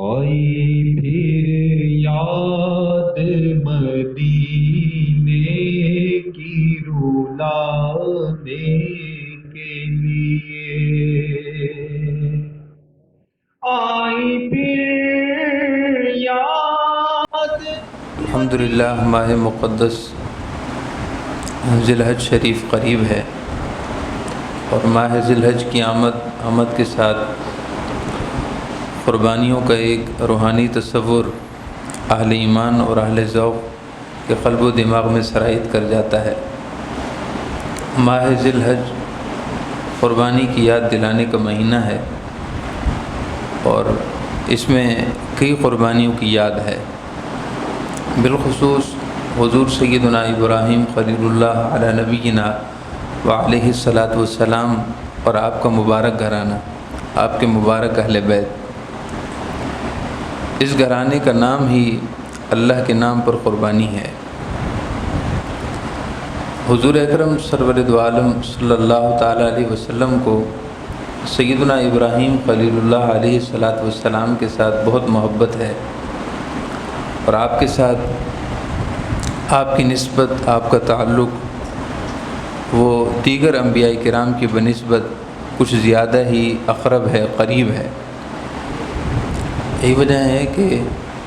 آئی پھر یاد مدینے کی رلانے کے لیے، آئی پھر یاد الحمدللہ ماہ مقدس ذی الحج شریف قریب ہے، اور ماہ ذی الحج کی آمد کے ساتھ قربانیوں کا ایک روحانی تصور اہل ایمان اور اہل ذوق کے قلب و دماغ میں سرایت کر جاتا ہے۔ ماہ ذی الحج قربانی کی یاد دلانے کا مہینہ ہے، اور اس میں کئی قربانیوں کی یاد ہے۔ بالخصوص حضور سیدنا ابراہیم خلیل اللہ علی نبینا وعلیہ الصلاۃ والسلام اور آپ کا مبارک گھرانہ، آپ کے مبارک اہل بیت، اس گھرانے کا نام ہی اللہ کے نام پر قربانی ہے۔ حضور اکرم سرور دو عالم صلی اللہ تعالیٰ علیہ وسلم کو سیدنا ابراہیم خلیل اللہ علیہ الصلاۃ والسلام کے ساتھ بہت محبت ہے، اور آپ کے ساتھ آپ کی نسبت، آپ کا تعلق وہ دیگر انبیاء کرام کی بنسبت کچھ زیادہ ہی اقرب ہے، قریب ہے۔ یہی وجہ ہے کہ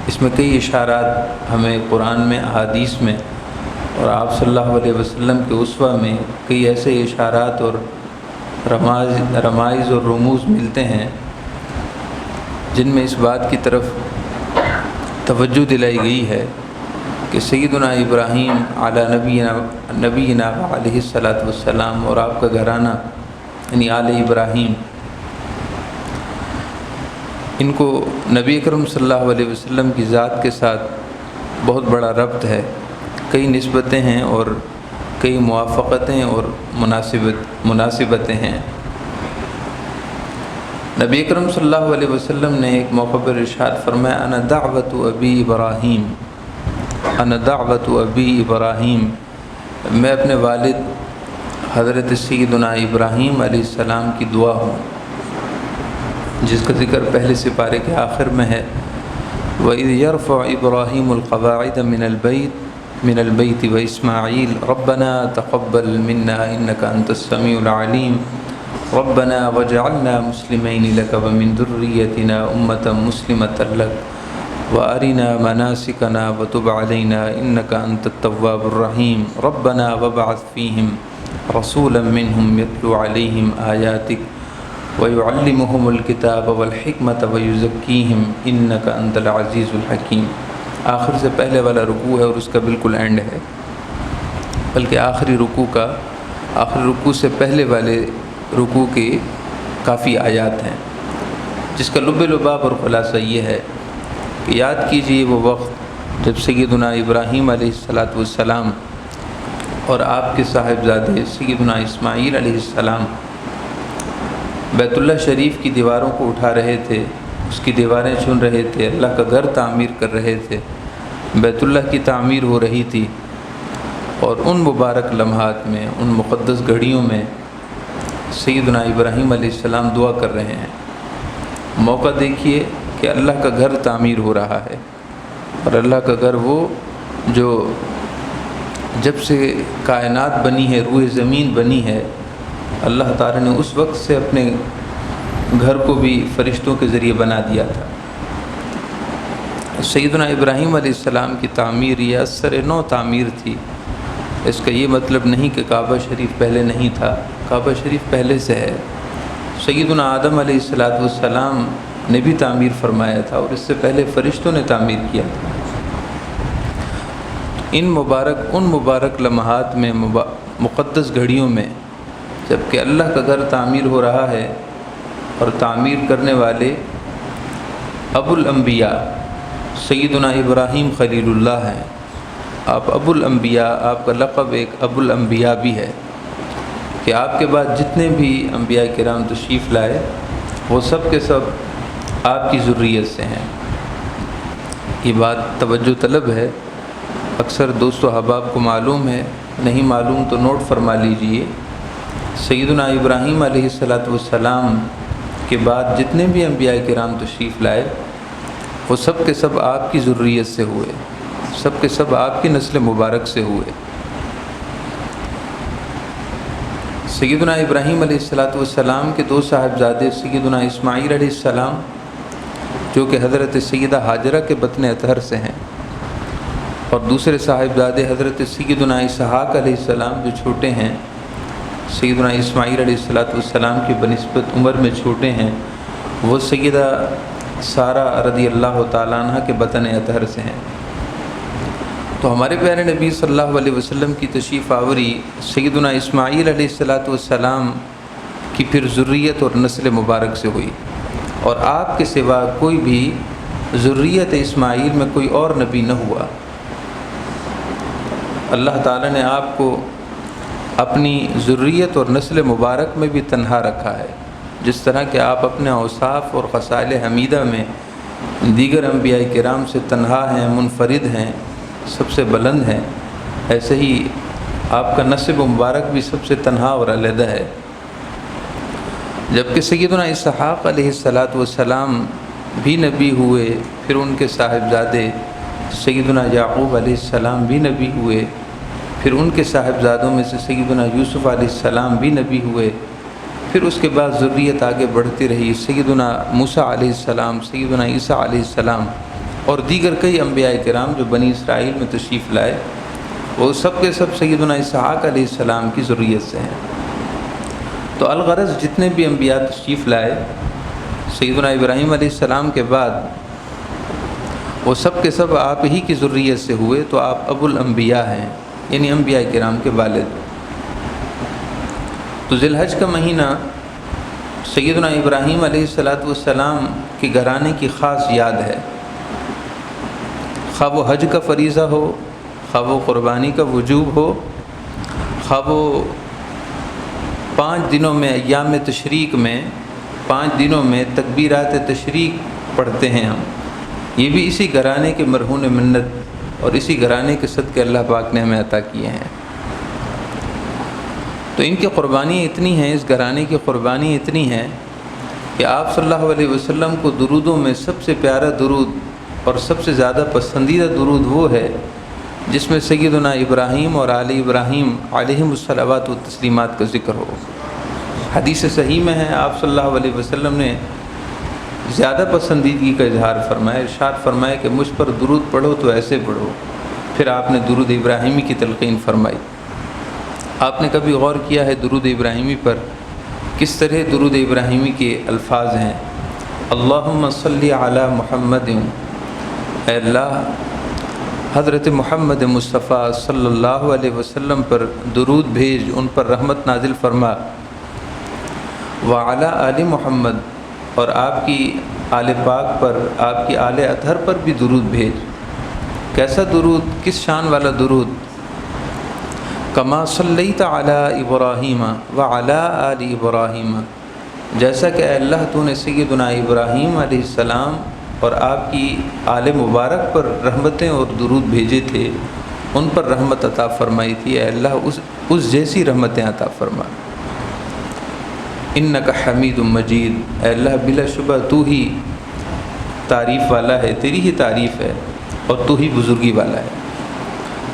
اس میں کئی اشارات ہمیں قرآن میں، احادیث میں، اور آپ صلی اللہ علیہ وسلم کے اسوہ میں کئی ایسے اشارات اور رمائز اور رموز ملتے ہیں جن میں اس بات کی طرف توجہ دلائی گئی ہے کہ سیدنا ابراہیم علی نبینا علیہ الصلاۃ والسلام اور آپ کا گھرانہ یعنی آل ابراہیم، ان کو نبی اکرم صلی اللہ علیہ وسلم کی ذات کے ساتھ بہت بڑا ربط ہے، کئی نسبتیں ہیں اور کئی موافقتیں اور مناسبتیں ہیں۔ نبی اکرم صلی اللہ علیہ وسلم نے ایک موقع پر ارشاد فرمایا، انا دعوت ابی ابراہیم، انا دعوت ابی ابراہیم، میں اپنے والد حضرت سیدنا ابراہیم علیہ السلام کی دعا ہوں، جس کا ذکر پہلے سپارے کے آخر میں ہے۔ وَإِذْ يَرْفَعُ إِبْرَاهِيمُ الْقَوَاعِدَ مِنَ الْبَيْتِ وَإِسْمَاعِيلُ رَبَّنَا تَقَبَّلْ مِنَّا إِنَّكَ أَنْتَ السَّمِيعُ الْعَلِيمُ رَبَّنَا وَاجْعَلْنَا مُسْلِمَيْنِ لَكَ وَمِنْ ذُرِّيَّتِنَا أُمَّةً مُسْلِمَةً لَكَ وَأَرِنَا مَنَاسِكَنَا وَتُبْ عَلَيْنَا إِنَّكَ أَنْتَ التَّوَّابُ الرَّحِيمُ رَبَّنَا وَابْعَثْ فِيهِمْ رَسُولًا مِّنْهُمْ يَتْلُو عَلَيْهِمْ آيَاتِكَ وَيُعَلِّمُهُمُ الْكِتَابَ وَالْحِكْمَةَ وَيُزَكِّيهِمْ إِنَّكَ أَنْتَ الْعَزِيزُ الْحَكِيمُ۔ آخر سے پہلے والا رکوع ہے اور اس کا بالکل اینڈ ہے، بلکہ آخری رکوع سے پہلے والے رکوع کے کافی آیات ہیں، جس کا لب لباب اور خلاصہ یہ ہے کہ یاد کیجئے وہ وقت جب سیدنا ابراہیم علیہ الصلاۃ والسلام اور آپ کے صاحبزادے سیدنا اسماعیل علیہ السلام بیت اللہ شریف کی دیواروں کو اٹھا رہے تھے، اس کی دیواریں چن رہے تھے، اللہ کا گھر تعمیر کر رہے تھے، بیت اللہ کی تعمیر ہو رہی تھی، اور ان مبارک لمحات میں، ان مقدس گھڑیوں میں سیدنا ابراہیم علیہ السلام دعا کر رہے ہیں۔ موقع دیکھیے کہ اللہ کا گھر تعمیر ہو رہا ہے، اور اللہ کا گھر وہ جو جب سے کائنات بنی ہے، روح زمین بنی ہے، اللہ تعالیٰ نے اس وقت سے اپنے گھر کو بھی فرشتوں کے ذریعے بنا دیا تھا۔ سیدنا ابراہیم علیہ السلام کی تعمیر یہ اثر نو تعمیر تھی۔ اس کا یہ مطلب نہیں کہ کعبہ شریف پہلے نہیں تھا، کعبہ شریف پہلے سے ہے۔ سیدنا آدم علیہ السلام نے بھی تعمیر فرمایا تھا، اور اس سے پہلے فرشتوں نے تعمیر کیا تھا۔ ان مبارک لمحات میں، مقدس گھڑیوں میں، جب کہ اللہ کا گھر تعمیر ہو رہا ہے، اور تعمیر کرنے والے ابو الانبیاء سیدنا ابراہیم خلیل اللہ ہیں۔ آپ ابو الانبیاء، آپ کا لقب ایک ابو الانبیاء بھی ہے کہ آپ کے بعد جتنے بھی انبیاء کرام تشریف لائے وہ سب کے سب آپ کی ذریت سے ہیں۔ یہ بات توجہ طلب ہے، اکثر دوست و احباب کو معلوم ہے، نہیں معلوم تو نوٹ فرما لیجئے۔ سیدنا ابراہیم علیہ الصلاۃ والسلام کے بعد جتنے بھی انبیاء کرام تشریف لائے وہ سب کے سب آپ کی ذریت سے ہوئے، سب کے سب آپ کی نسل مبارک سے ہوئے۔ سیدنا ابراہیم علیہ السلام کے دو صاحبزادے سیدنا اسماعیل علیہ السلام جو کہ حضرت سیدہ ہاجرہ کے بطن اطہر سے ہیں، اور دوسرے صاحبزادے حضرت سیدنا اسحاق علیہ السلام جو چھوٹے ہیں، سیدنا اسماعیل علیہ السلام کی بنسبت عمر میں چھوٹے ہیں، وہ سیدہ سارہ رضی اللہ تعالیٰ عنہ کے بطن اطہر سے ہیں۔ تو ہمارے پیارے نبی صلی اللہ علیہ وسلم کی تشریف آوری سیدنا اسماعیل علیہ السلام کی پھر ذریت اور نسل مبارک سے ہوئی، اور آپ کے سوا کوئی بھی ذریت اسماعیل میں کوئی اور نبی نہ ہوا۔ اللہ تعالیٰ نے آپ کو اپنی ذریت اور نسل مبارک میں بھی تنہا رکھا ہے، جس طرح کہ آپ اپنے اوصاف اور خصائل حمیدہ میں دیگر انبیاء کرام سے تنہا ہیں، منفرد ہیں، سب سے بلند ہیں، ایسے ہی آپ کا نسب مبارک بھی سب سے تنہا اور علیحدہ ہے۔ جبکہ سیدنا اسحاق علیہ السلام بھی نبی ہوئے، پھر ان کے صاحبزادے سیدنا یعقوب علیہ السلام بھی نبی ہوئے، پھر ان کے صاحبزادوں میں سے سیدنا یوسف علیہ السلام بھی نبی ہوئے، پھر اس کے بعد ذریت آگے بڑھتی رہی، سیدنا موسیٰ علیہ السلام، سیدنا عیسیٰ علیہ السلام اور دیگر کئی انبیاء کرام جو بنی اسرائیل میں تشریف لائے، وہ سب کے سب سیدنا اسحاق علیہ السلام کی ذریت سے ہیں۔ تو الغرض جتنے بھی انبیاء تشریف لائے سیدنا ابراہیم علیہ السلام کے بعد، وہ سب کے سب آپ ہی کی ذریت سے ہوئے، تو آپ ابو الانبیاء ہیں، یعنی انبیاء کرام کے والد۔ تو ذی الحج کا مہینہ سیدنا ابراہیم علیہ السلام کے گھرانے کی خاص یاد ہے، خواہ وہ حج کا فریضہ ہو، خواہ وہ قربانی کا وجوب ہو، خواہ وہ 5 دنوں میں ایام تشریق میں 5 دنوں میں تکبیرات تشریق پڑھتے ہیں ہم، یہ بھی اسی گھرانے کے مرہون منت اور اسی گھرانے کے صدقے اللہ پاک نے ہمیں عطا کیے ہیں۔ تو ان کی قربانی اتنی ہیں، اس گھرانے کی قربانی اتنی ہے کہ آپ صلی اللہ علیہ وسلم کو درودوں میں سب سے پیارا درود اور سب سے زیادہ پسندیدہ درود وہ ہے جس میں سیدنا ابراہیم اور آل ابراہیم علیہم الصلوات و تسلیمات کا ذکر ہو۔ حدیث صحیح میں ہے، آپ صلی اللہ علیہ وسلم نے زیادہ پسندیدگی کا اظہار فرمایا، ارشاد فرمایا کہ مجھ پر درود پڑھو تو ایسے پڑھو۔ پھر آپ نے درود ابراہیمی کی تلقین فرمائی۔ آپ نے کبھی غور کیا ہے درود ابراہیمی پر کس طرح درود ابراہیمی کے الفاظ ہیں؟ اللہم صلی علی محمد، اے اللہ حضرت محمد مصطفیٰ صلی اللہ علیہ وسلم پر درود بھیج، ان پر رحمت نازل فرما، وعلی آل محمد، اور آپ کی آل پاک پر، آپ کی آل اطہر پر بھی درود بھیج۔ کیسا درود؟ کس شان والا درود؟ کما صلیت علی ابراہیم وعلی آل ابراہیم، جیسا کہ اے اللہ تو نے سیدنا ابراہیم علیہ السلام اور آپ کی آل مبارک پر رحمتیں اور درود بھیجے تھے، ان پر رحمت عطا فرمائی تھی، اے اللہ اس جیسی رحمتیں عطا فرما۔ انک حمید مجید، اے اللہ بلا شبہ تو ہی تعریف والا ہے، تیری ہی تعریف ہے اور تو ہی بزرگی والا ہے۔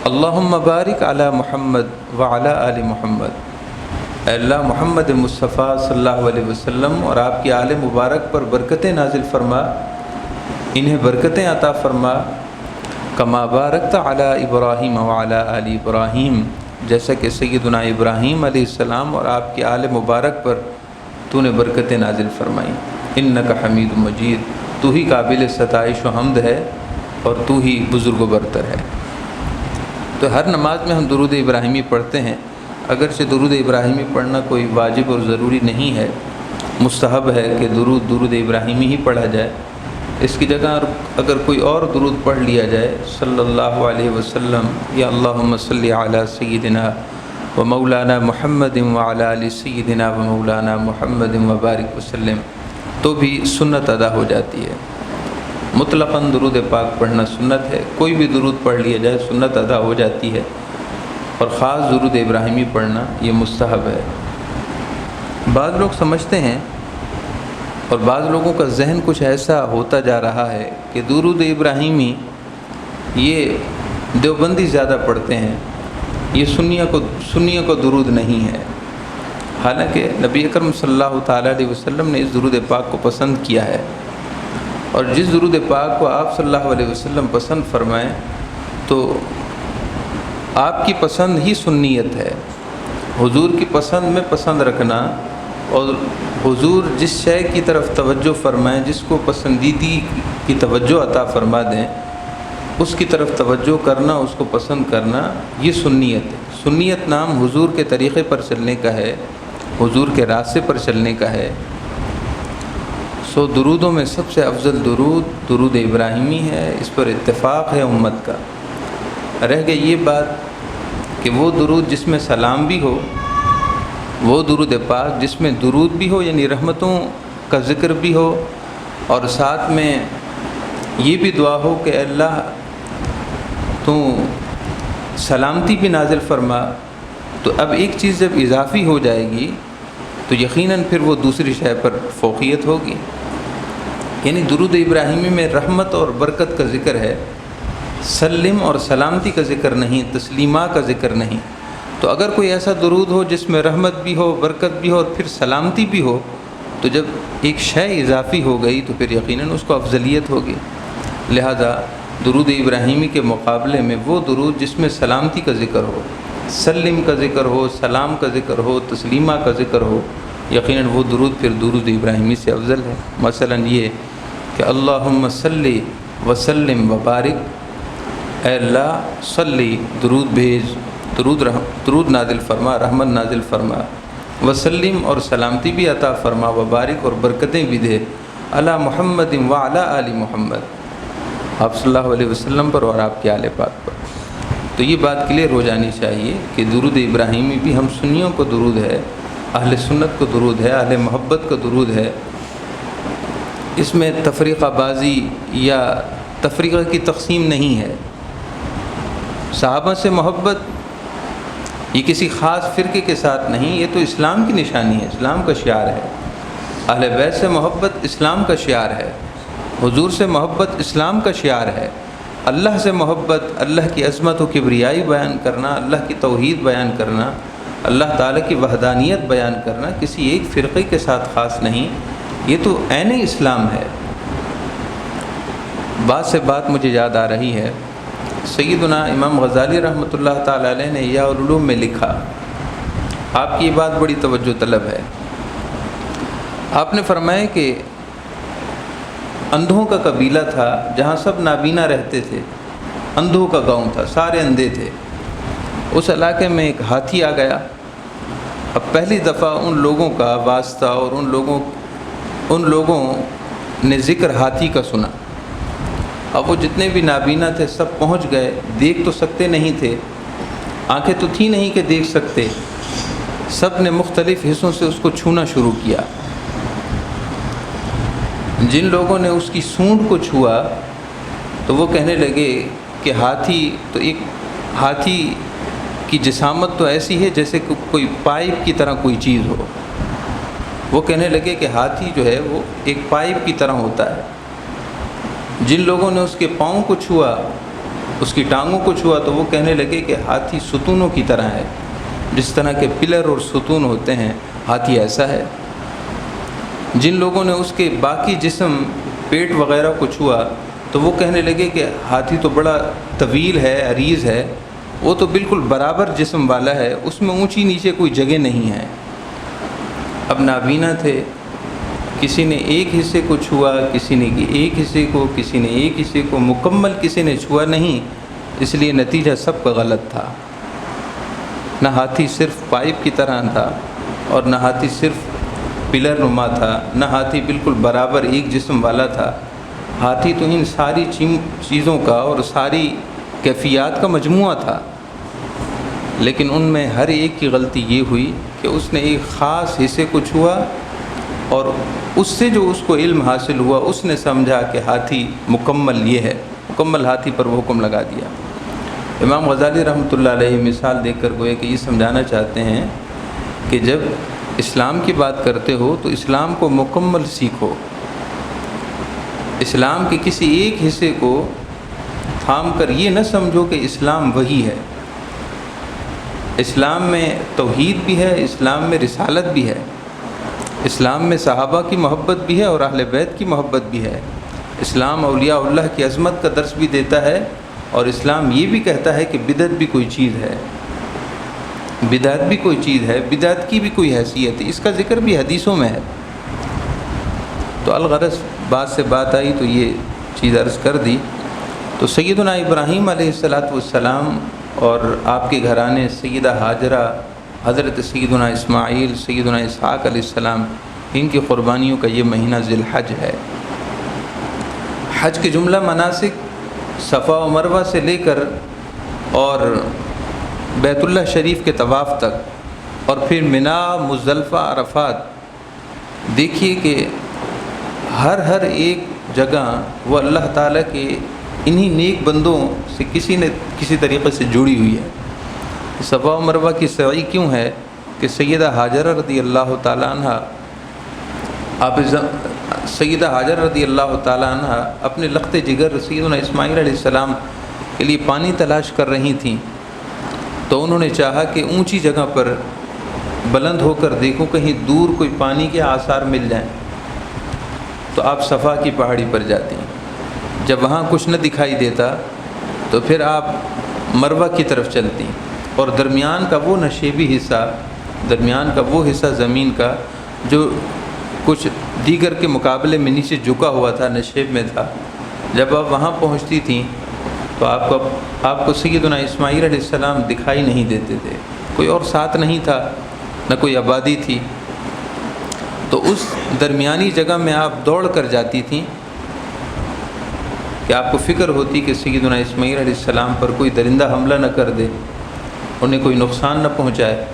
اللہم بارک علی محمد وعلی آل محمد، اے اللہ محمد مصطفیٰ صلی اللہ علیہ وسلم اور آپ کی آل مبارک پر برکتیں نازل فرما، انہیں برکتیں عطا فرما، کما بارکت علی ابراہیم وعلی آل ابراہیم، جیسا کہ سیدنا ابراہیم علیہ السلام اور آپ کی آل مبارک پر تو نے برکتیں نازل فرمائیں۔ انک حمید مجید، تو ہی قابل ستائش و حمد ہے اور تو ہی بزرگ و برتر ہے۔ تو ہر نماز میں ہم درود ابراہیمی پڑھتے ہیں، اگرچہ درود ابراہیمی پڑھنا کوئی واجب اور ضروری نہیں ہے، مستحب ہے کہ درود ابراہیمی ہی پڑھا جائے۔ اس کی جگہ اگر کوئی اور درود پڑھ لیا جائے صلی اللہ علیہ وسلم یا اللہم صلی علی سیدنا و مولانا محمد وعلی آل سیدنا و مولانا محمد وبارک وسلم، تو بھی سنت ادا ہو جاتی ہے۔ مطلقاً درود پاک پڑھنا سنت ہے، کوئی بھی درود پڑھ لیا جائے سنت ادا ہو جاتی ہے، اور خاص درود ابراہیمی پڑھنا یہ مستحب ہے۔ بعض لوگ سمجھتے ہیں اور بعض لوگوں کا ذہن کچھ ایسا ہوتا جا رہا ہے کہ درود ابراہیمی یہ دیوبندی زیادہ پڑھتے ہیں، یہ سنیوں کو درود نہیں ہے۔ حالانکہ نبی اکرم صلی اللہ تعالیٰ علیہ وسلم نے اس درود پاک کو پسند کیا ہے، اور جس درود پاک کو آپ صلی اللہ علیہ وسلم پسند فرمائیں تو آپ کی پسند ہی سنیت ہے۔ حضور کی پسند میں پسند رکھنا، اور حضور جس شے کی طرف توجہ فرمائیں، جس کو پسندیدگی کی توجہ عطا فرما دیں، اس کی طرف توجہ کرنا، اس کو پسند کرنا، یہ سنیت ہے۔ سنیت نام حضور کے طریقے پر چلنے کا ہے، حضور کے راستے پر چلنے کا ہے۔ سو درودوں میں سب سے افضل درود ابراہیمی ہے، اس پر اتفاق ہے امت کا۔ رہ گئی یہ بات کہ وہ درود جس میں سلام بھی ہو، وہ درود پاک جس میں درود بھی ہو یعنی رحمتوں کا ذکر بھی ہو، اور ساتھ میں یہ بھی دعا ہو کہ اللہ تو سلامتی بھی نازل فرما، تو اب ایک چیز جب اضافی ہو جائے گی تو یقیناً پھر وہ دوسری شے پر فوقیت ہوگی۔ یعنی درود ابراہیمی میں رحمت اور برکت کا ذکر ہے، سلم اور سلامتی کا ذکر نہیں، تسلیمہ کا ذکر نہیں۔ تو اگر کوئی ایسا درود ہو جس میں رحمت بھی ہو، برکت بھی ہو اور پھر سلامتی بھی ہو، تو جب ایک شے اضافی ہو گئی تو پھر یقیناً اس کو افضلیت ہوگی۔ لہذا درود ابراہیمی کے مقابلے میں وہ درود جس میں سلامتی کا ذکر ہو، سلم کا ذکر ہو، سلام کا ذکر ہو، تسلیمہ کا ذکر ہو، یقیناً وہ درود پھر درود ابراہیمی سے افضل ہے۔ مثلا یہ کہ اللہم صلی وسلم وبارک، اے اللہ صلی درود بھیج، درود نازل فرما، رحمت نازل فرما، وسلم اور سلامتی بھی عطا فرما، وبارک اور برکتیں بھی دے، علی محمد وعلی آل محمد، آپ صلی اللہ علیہ وسلم پر اور آپ کے آل پاک پر۔ تو یہ بات کلیئر ہو جانی چاہیے کہ درود ابراہیمی بھی ہم سنیوں کو درود ہے، اہل سنت کو درود ہے، اہل محبت کو درود ہے۔ اس میں تفریقہ بازی یا تفریقہ کی تقسیم نہیں ہے۔ صحابہ سے محبت یہ کسی خاص فرقے کے ساتھ نہیں، یہ تو اسلام کی نشانی ہے، اسلام کا شعار ہے۔ اہل بیت سے محبت اسلام کا شعار ہے، حضور سے محبت اسلام کا شعار ہے۔ اللہ سے محبت، اللہ کی عظمت و کبریائی بیان کرنا، اللہ کی توحید بیان کرنا، اللہ تعالیٰ کی وحدانیت بیان کرنا کسی ایک فرقے کے ساتھ خاص نہیں، یہ تو عین اسلام ہے۔ بات سے بات مجھے یاد آ رہی ہے، سیدنا امام غزالی رحمۃ اللہ تعالیٰ علیہ نے احیاء العلوم میں لکھا، آپ کی یہ بات بڑی توجہ طلب ہے۔ آپ نے فرمایا کہ اندھوں کا قبیلہ تھا جہاں سب نابینا رہتے تھے، اندھوں کا گاؤں تھا، سارے اندھے تھے۔ اس علاقے میں ایک ہاتھی آ گیا۔ اب پہلی دفعہ ان لوگوں کا واسطہ اور ان لوگوں نے ذکر ہاتھی کا سنا۔ اب وہ جتنے بھی نابینا تھے سب پہنچ گئے، دیکھ تو سکتے نہیں تھے، آنکھیں تو تھی نہیں کہ دیکھ سکتے، سب نے مختلف حصوں سے اس کو چھونا شروع کیا۔ جن لوگوں نے اس کی سونڈ کو چھوا تو وہ کہنے لگے کہ ہاتھی کی جسامت تو ایسی ہے جیسے کہ کوئی پائپ کی طرح کوئی چیز ہو۔ وہ کہنے لگے کہ ہاتھی جو ہے وہ ایک پائپ کی طرح ہوتا ہے۔ جن لوگوں نے اس کے پاؤں کو چھوا، اس کی ٹانگوں کو چھوا، تو وہ کہنے لگے کہ ہاتھی ستونوں کی طرح ہے، جس طرح کے پلر اور ستون ہوتے ہیں ہاتھی ایسا ہے۔ جن لوگوں نے اس کے باقی جسم، پیٹ وغیرہ کو چھوا تو وہ کہنے لگے کہ ہاتھی تو بڑا طویل ہے، عریض ہے، وہ تو بالکل برابر جسم والا ہے، اس میں اونچی نیچے کوئی جگہ نہیں ہے۔ اب نابینا تھے، کسی نے ایک حصے کو چھوا، کسی نے ایک حصے کو، کسی نے ایک حصے کو، مکمل کسی نے چھوا نہیں، اس لیے نتیجہ سب کا غلط تھا۔ نہ ہاتھی صرف پائپ کی طرح تھا اور نہ ہاتھی صرف پلر نما تھا، نہ ہاتھی بالکل برابر ایک جسم والا تھا۔ ہاتھی تو ان ساری چیزوں کا اور ساری کیفیات کا مجموعہ تھا، لیکن ان میں ہر ایک کی غلطی یہ ہوئی کہ اس نے ایک خاص حصے کو چھوا اور اس سے جو اس کو علم حاصل ہوا اس نے سمجھا کہ ہاتھی مکمل یہ ہے، مکمل ہاتھی پر وہ حکم لگا دیا۔ امام غزالی رحمۃ اللہ علیہ مثال دے کر گوئے کہ یہ سمجھانا چاہتے ہیں کہ جب اسلام کی بات کرتے ہو تو اسلام کو مکمل سیکھو، اسلام کے کسی ایک حصے کو تھام کر یہ نہ سمجھو کہ اسلام وہی ہے۔ اسلام میں توحید بھی ہے، اسلام میں رسالت بھی ہے، اسلام میں صحابہ کی محبت بھی ہے اور اہل بیت کی محبت بھی ہے، اسلام اولیاء اللہ کی عظمت کا درس بھی دیتا ہے، اور اسلام یہ بھی کہتا ہے کہ بدعت بھی کوئی چیز ہے، بدعت بھی کوئی چیز ہے، بدعت کی بھی کوئی حیثیت ہے، اس کا ذکر بھی حدیثوں میں ہے۔ تو الغرض بات سے بات آئی تو یہ چیز عرض کر دی۔ تو سیدنا ابراہیم علیہ السلام اور آپ کے گھرانے سیدہ ہاجرہ، حضرت سیدنا اسماعیل، سیدنا اسحاق علیہ السلام، ان کی قربانیوں کا یہ مہینہ ذی الحج ہے۔ حج کے جملہ مناسک صفا و مروہ سے لے کر اور بیت اللہ شریف کے طواف تک، اور پھر منا، مزدلفہ، عرفات، دیکھیے کہ ہر ایک جگہ وہ اللہ تعالیٰ کے انہی نیک بندوں سے کسی نہ کسی طریقے سے جڑی ہوئی ہے۔ صفا و مروہ کی سعی کیوں ہے کہ سیدہ ہاجرہ رضی اللہ تعالیٰ عنہ، سیدہ ہاجرہ رضی اللہ تعالیٰ عنہ اپنے لخت جگر سیدنا اسماعیل علیہ السلام کے لیے پانی تلاش کر رہی تھیں، تو انہوں نے چاہا کہ اونچی جگہ پر بلند ہو کر دیکھو کہیں دور کوئی پانی کے آثار مل جائیں، تو آپ صفا کی پہاڑی پر جاتی ہیں۔ جب وہاں کچھ نہ دکھائی دیتا تو پھر آپ مروہ کی طرف چلتی، اور درمیان کا وہ نشیبی حصہ، درمیان کا وہ حصہ زمین کا جو کچھ دیگر کے مقابلے میں نیچے جھکا ہوا تھا، نشیب میں تھا، جب آپ وہاں پہنچتی تھیں تو آپ کو سیدنا اسماعیل علیہ السلام دکھائی نہیں دیتے تھے، کوئی اور ساتھ نہیں تھا، نہ کوئی آبادی تھی، تو اس درمیانی جگہ میں آپ دوڑ کر جاتی تھیں کہ آپ کو فکر ہوتی کہ سیدنا اسماعیل علیہ السلام پر کوئی درندہ حملہ نہ کر دے، انہیں کوئی نقصان نہ پہنچائے،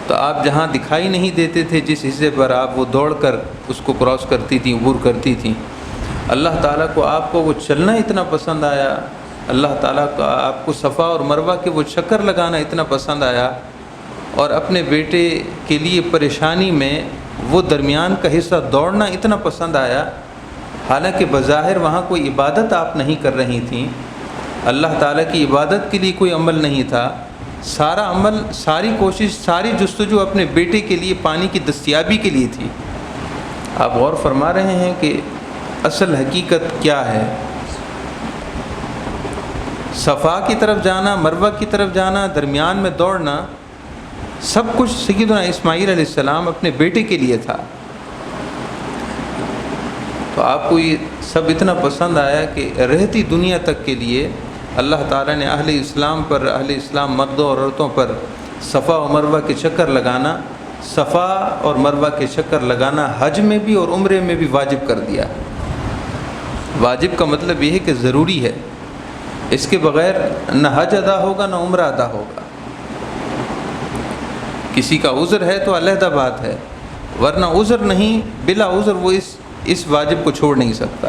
تو آپ جہاں دکھائی نہیں دیتے تھے جس حصے پر آپ وہ دوڑ کر اس کو کراس کرتی تھیں، عبور کرتی تھیں، اللہ تعالیٰ کو آپ کو وہ چلنا اتنا پسند آیا، اللہ تعالیٰ کو آپ کو صفا اور مروہ کے وہ چکر لگانا اتنا پسند آیا، اور اپنے بیٹے کے لیے پریشانی میں وہ درمیان کا حصہ دوڑنا اتنا پسند آیا، حالانکہ بظاہر وہاں کوئی عبادت آپ نہیں کر رہی تھیں، اللہ تعالیٰ کی عبادت کے لیے کوئی عمل نہیں تھا، سارا عمل، ساری کوشش، ساری جستجو اپنے بیٹے کے لیے پانی کی دستیابی کے لیے تھی۔ آپ غور فرما رہے ہیں کہ اصل حقیقت کیا ہے؟ صفا کی طرف جانا، مروہ کی طرف جانا، درمیان میں دوڑنا، سب کچھ سیدنا اسماعیل علیہ السلام اپنے بیٹے کے لیے تھا۔ تو آپ کو یہ سب اتنا پسند آیا کہ رہتی دنیا تک کے لیے اللہ تعالیٰ نے اہل اسلام مردوں اور عورتوں پر صفا و مروہ کے چکر لگانا، صفا اور مروہ کے چکر لگانا حج میں بھی اور عمرے میں بھی واجب کر دیا۔ واجب کا مطلب یہ ہے کہ ضروری ہے، اس کے بغیر نہ حج ادا ہوگا نہ عمرہ ادا ہوگا۔ کسی کا عذر ہے تو علیحدہ بات ہے، ورنہ عذر نہیں، بلا عذر وہ اس واجب کو چھوڑ نہیں سکتا،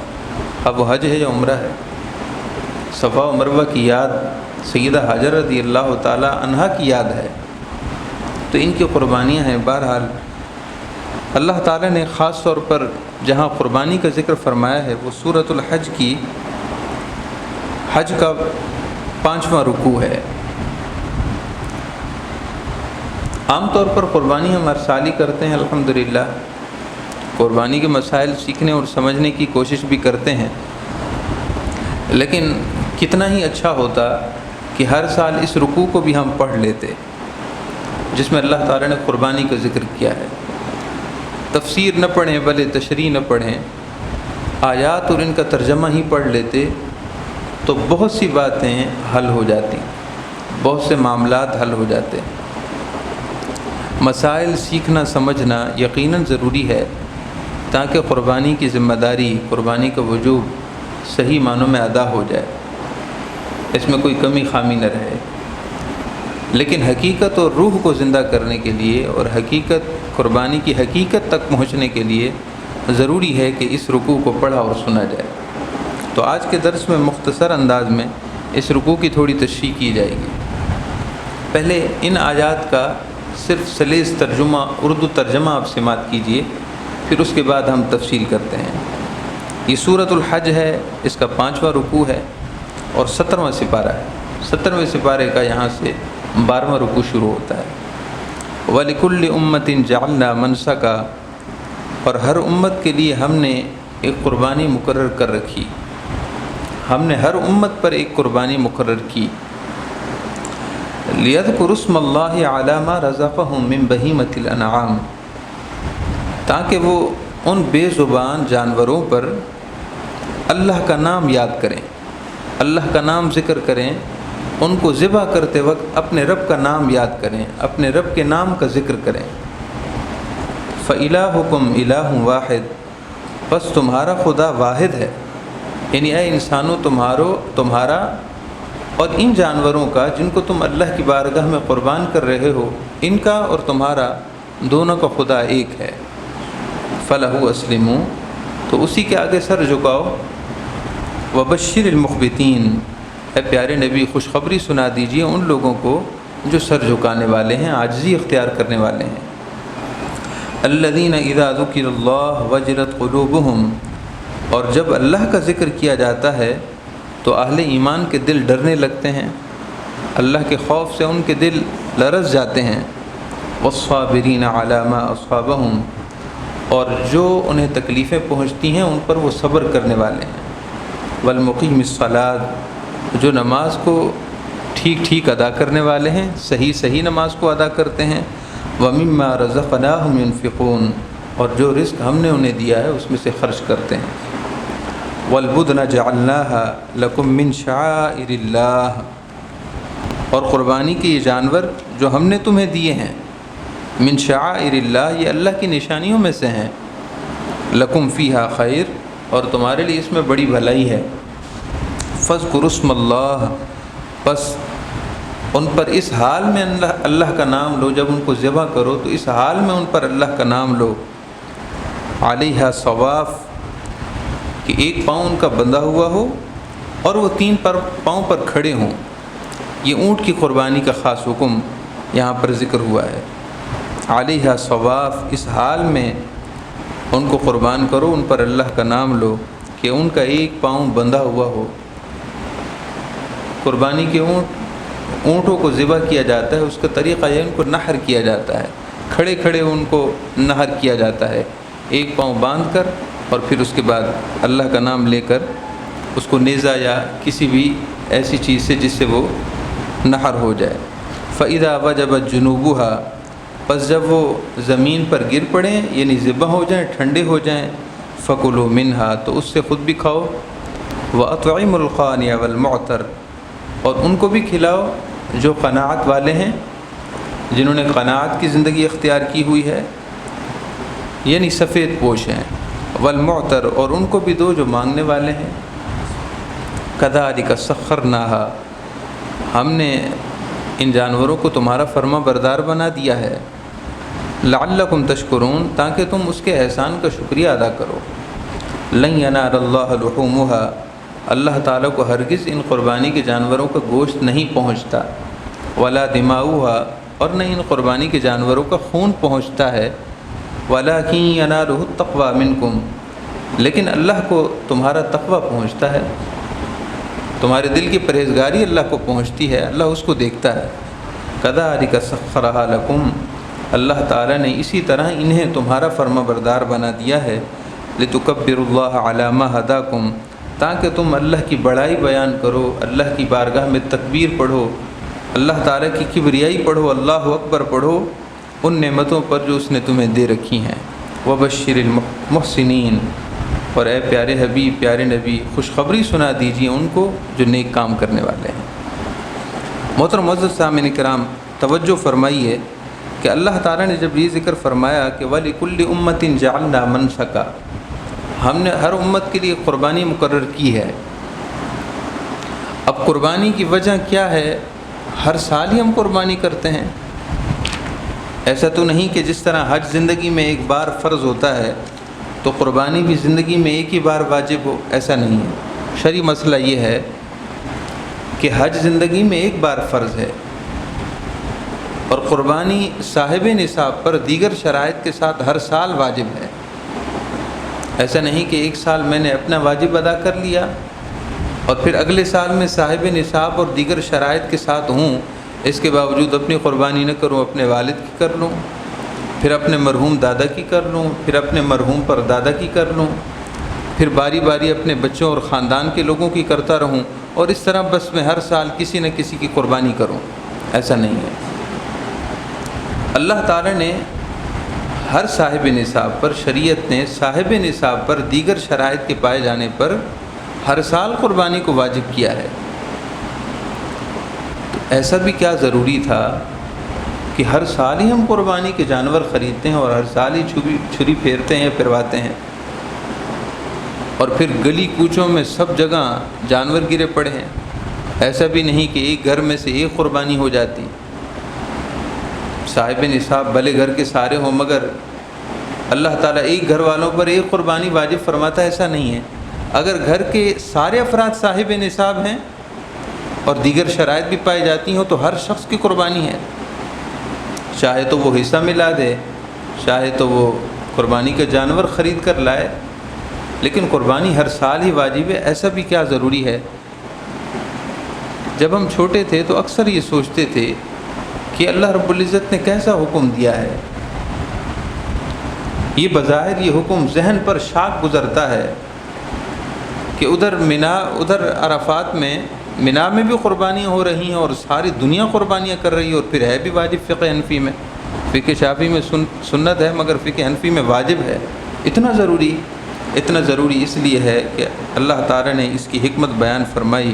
اب وہ حج ہے یا عمرہ ہے۔ صفا و مروہ کی یاد سیدہ ہاجرہ رضی اللہ تعالی عنہا کی یاد ہے، تو ان کی قربانیاں ہیں۔ بہرحال اللہ تعالیٰ نے خاص طور پر جہاں قربانی کا ذکر فرمایا ہے وہ سورۃ الحج کی، حج کا 5واں رکوع ہے۔ عام طور پر قربانی ہم ہر سال ہی کرتے ہیں، الحمدللہ قربانی کے مسائل سیکھنے اور سمجھنے کی کوشش بھی کرتے ہیں، لیکن کتنا ہی اچھا ہوتا کہ ہر سال اس رکوع کو بھی ہم پڑھ لیتے جس میں اللہ تعالیٰ نے قربانی کا ذکر کیا ہے۔ تفسیر نہ پڑھیں بلے تشریح نہ پڑھیں، آیات اور ان کا ترجمہ ہی پڑھ لیتے تو بہت سی باتیں حل ہو جاتی، بہت سے معاملات حل ہو جاتے۔ مسائل سیکھنا سمجھنا یقیناً ضروری ہے تاکہ قربانی کی ذمہ داری، قربانی کا وجوب صحیح معنوں میں ادا ہو جائے، اس میں کوئی کمی خامی نہ رہے۔ لیکن حقیقت اور روح کو زندہ کرنے کے لیے اور قربانی کی حقیقت تک پہنچنے کے لیے ضروری ہے کہ اس رکوع کو پڑھا اور سنا جائے۔ تو آج کے درس میں مختصر انداز میں اس رکوع کی تھوڑی تشریح کی جائے گی۔ پہلے ان آیات کا صرف سلیس ترجمہ اردو ترجمہ آپ سماعت کیجئے، پھر اس کے بعد ہم تفصیل کرتے ہیں۔ یہ سورۃ الحج ہے، اس کا 5واں رکوع ہے اور 17واں سپارہ ہے۔ 17ویں سپارے کا یہاں سے 12واں رکوع شروع ہوتا ہے۔ وَلِكُلِّ أُمَّةٍ جَعَلْنَا مَنْسَكًا، اور ہر امت کے لیے ہم نے ایک قربانی مقرر کر رکھی، ہم نے ہر امت پر ایک قربانی مقرر کی۔ لِيَذْكُرُوا اسْمَ اللَّهِ عَلَى مَا رَزَقَهُم مِّن بَهِيمَةِ الْأَنْعَامِ، تاکہ وہ ان بے زبان جانوروں پر اللہ کا نام یاد کریں، اللہ کا نام ذکر کریں، ان کو ذبح کرتے وقت اپنے رب کا نام یاد کریں، اپنے رب کے نام کا ذکر کریں۔ فَإِلَٰهُكُمْ إِلَٰهٌ وَاحِدٌ، بس تمہارا خدا واحد ہے، یعنی اے انسانوں تمہارا اور ان جانوروں کا جن کو تم اللہ کی بارگاہ میں قربان کر رہے ہو، ان کا اور تمہارا دونوں کا خدا ایک ہے۔ فَلَهُ أَسْلِمُوا، تو اسی کے آگے سر جھکاؤ۔ وَبَشِّرِ الْمُخْبِتِينَ، اے پیارے نبی خوشخبری سنا دیجیے ان لوگوں کو جو سر جھکانے والے ہیں، عاجزی اختیار کرنے والے ہیں۔ الَّذِينَ إِذَا ذُكِرَ اللَّهُ وَجِلَتْ قُلُوبُهُمْ، اور جب اللہ کا ذکر کیا جاتا ہے تو اہل ایمان کے دل ڈرنے لگتے ہیں، اللہ کے خوف سے ان کے دل لرز جاتے ہیں۔ وَالصَّابِرِينَ عَلَى مَا أَصَابَهُمْ، اور جو انہیں تکلیفیں پہنچتی ہیں ان پر وہ صبر کرنے والے ہیں۔ وَالْمُقِيمِ الصَّلَاةِ، جو نماز کو ٹھیک ٹھیک ادا کرنے والے ہیں، صحیح نماز کو ادا کرتے ہیں۔ وَمِمَّا رَزَقْنَاهُمْ يُنْفِقُونَ، اور جو رزق ہم نے انہیں دیا ہے اس میں سے خرچ کرتے ہیں۔ وَالْبُدْنَ جَعَلْنَاهَا لَكُم مِّن شَعَائِرِ اللَّهِ، اور قربانی کے یہ جانور جو ہم نے تمہیں دیے ہیں، من شعائر اللہ، یہ اللہ کی نشانیوں میں سے ہیں۔ لکم فیہا خیر، اور تمہارے لیے اس میں بڑی بھلائی ہے۔ فاذکروا اسم اللہ، بس ان پر اس حال میں اللہ کا نام لو، جب ان کو ذبح کرو تو اس حال میں ان پر اللہ کا نام لو۔ علیہا صواف، کہ ایک پاؤں ان کا بندھا ہوا ہو اور وہ 3 پاؤں پر کھڑے ہوں۔ یہ اونٹ کی قربانی کا خاص حکم یہاں پر ذکر ہوا ہے۔ علیہا صواف، اس حال میں ان کو قربان کرو، ان پر اللہ کا نام لو کہ ان کا ایک پاؤں بندھا ہوا ہو۔ قربانی کے اونٹوں کو ذبح کیا جاتا ہے، اس کا طریقہ یہ ان کو نحر کیا جاتا ہے، کھڑے کھڑے ان کو نحر کیا جاتا ہے، ایک پاؤں باندھ کر، اور پھر اس کے بعد اللہ کا نام لے کر اس کو نیزہ یا کسی بھی ایسی چیز سے جس سے وہ نحر ہو جائے۔ فَإِذَا وَجَبَتْ جُنُوبُهَا، پس جب وہ زمین پر گر پڑیں یعنی ذبح ہو جائیں، ٹھنڈے ہو جائیں، فَكُلُوا مِنْهَا، تو اس سے خود بھی کھاؤ۔ وَأَطْعِمُوا الْقَانِعَ وَالْمُعْتَرَ، اور ان کو بھی کھلاؤ جو قناعت والے ہیں، جنہوں نے قناعت کی زندگی اختیار کی ہوئی ہے، یعنی سفید پوش ہیں۔ والمعتر، اور ان کو بھی دو جو مانگنے والے ہیں۔ کذالک سخرناها، ہم نے ان جانوروں کو تمہارا فرما بردار بنا دیا ہے۔ لعلکم تشکرون، تاکہ تم اس کے احسان کا شکریہ ادا کرو۔ لن ینال اللہ لحومها، اللہ تعالیٰ کو ہرگز ان قربانی کے جانوروں کا گوشت نہیں پہنچتا۔ ولا دماؤها، اور نہ ان قربانی کے جانوروں کا خون پہنچتا ہے۔ ولکن ینالہ التقوی منکم، لیکن اللہ کو تمہارا تقوی پہنچتا ہے، تمہارے دل کی پرہیزگاری اللہ کو پہنچتی ہے، اللہ اس کو دیکھتا ہے۔ کذالک سخرھا لکم، اللہ تعالیٰ نے اسی طرح انہیں تمہارا فرما بردار بنا دیا ہے۔ لتکبروا اللہ علی ما ھداکم، تاکہ تم اللہ کی بڑائی بیان کرو، اللہ کی بارگاہ میں تکبیر پڑھو، اللہ تعالیٰ کی کبریائی پڑھو، اللہ اکبر پڑھو ان نعمتوں پر جو اس نے تمہیں دے رکھی ہیں۔ وبشر المحسنین، اور اے پیارے حبیب، پیارے نبی، خوشخبری سنا دیجیے ان کو جو نیک کام کرنے والے ہیں۔ محترم معزز سامعین کرام، توجہ فرمائیے کہ اللہ تعالیٰ نے جب یہ ذکر فرمایا کہ وَلِكُلِّ أُمَّةٍ جَعَلْنَا مَنْسَكًا، ہم نے ہر امت کے لیے قربانی مقرر کی ہے۔ اب قربانی کی وجہ کیا ہے؟ ہر سال ہی ہم قربانی کرتے ہیں، ایسا تو نہیں کہ جس طرح حج زندگی میں ایک بار فرض ہوتا ہے تو قربانی بھی زندگی میں ایک ہی بار واجب ہو، ایسا نہیں ہے۔ شرعی مسئلہ یہ ہے کہ حج زندگی میں ایک بار فرض ہے، اور قربانی صاحب نصاب پر دیگر شرائط کے ساتھ ہر سال واجب ہے۔ ایسا نہیں کہ ایک سال میں نے اپنا واجب ادا کر لیا اور پھر اگلے سال میں صاحب نصاب اور دیگر شرائط کے ساتھ ہوں، اس کے باوجود اپنی قربانی نہ کروں، اپنے والد کی کر لوں، پھر اپنے مرحوم دادا کی کر لوں، پھر اپنے مرحوم پر دادا کی کر لوں، پھر باری باری اپنے بچوں اور خاندان کے لوگوں کی کرتا رہوں، اور اس طرح بس میں ہر سال کسی نہ کسی کی قربانی کروں۔ ایسا نہیں ہے۔ اللہ تعالیٰ نے ہر صاحب نصاب پر، شریعت نے صاحب نصاب پر دیگر شرائط کے پائے جانے پر ہر سال قربانی کو واجب کیا ہے۔ تو ایسا بھی کیا ضروری تھا کہ ہر سال ہی ہم قربانی کے جانور خریدتے ہیں اور ہر سال ہی چھری پھیرتے ہیں، پھرواتے ہیں، اور پھر گلی کوچوں میں سب جگہ جانور گرے پڑے ہیں؟ ایسا بھی نہیں کہ ایک گھر میں سے ایک قربانی ہو جاتی۔ صاحب نصاب بھلے گھر کے سارے ہوں، مگر اللہ تعالیٰ ایک گھر والوں پر ایک قربانی واجب فرماتا ہے، ایسا نہیں ہے۔ اگر گھر کے سارے افراد صاحب نصاب ہیں اور دیگر شرائط بھی پائی جاتی ہوں تو ہر شخص کی قربانی ہے، چاہے تو وہ حصہ ملا دے، چاہے تو وہ قربانی کا جانور خرید کر لائے، لیکن قربانی ہر سال ہی واجب ہے۔ ایسا بھی کیا ضروری ہے؟ جب ہم چھوٹے تھے تو اکثر یہ سوچتے تھے کہ اللہ رب العزت نے کیسا حکم دیا ہے۔ یہ بظاہر یہ حکم ذہن پر شاک گزرتا ہے کہ ادھر عرفات میں منا میں بھی قربانیاں ہو رہی ہیں اور ساری دنیا قربانیاں کر رہی ہے، اور پھر ہے بھی واجب فقہ حنفی میں۔ فقہ شافعی میں سنت ہے، مگر فقہ حنفی میں واجب ہے۔ اتنا ضروری اس لیے ہے کہ اللہ تعالیٰ نے اس کی حکمت بیان فرمائی،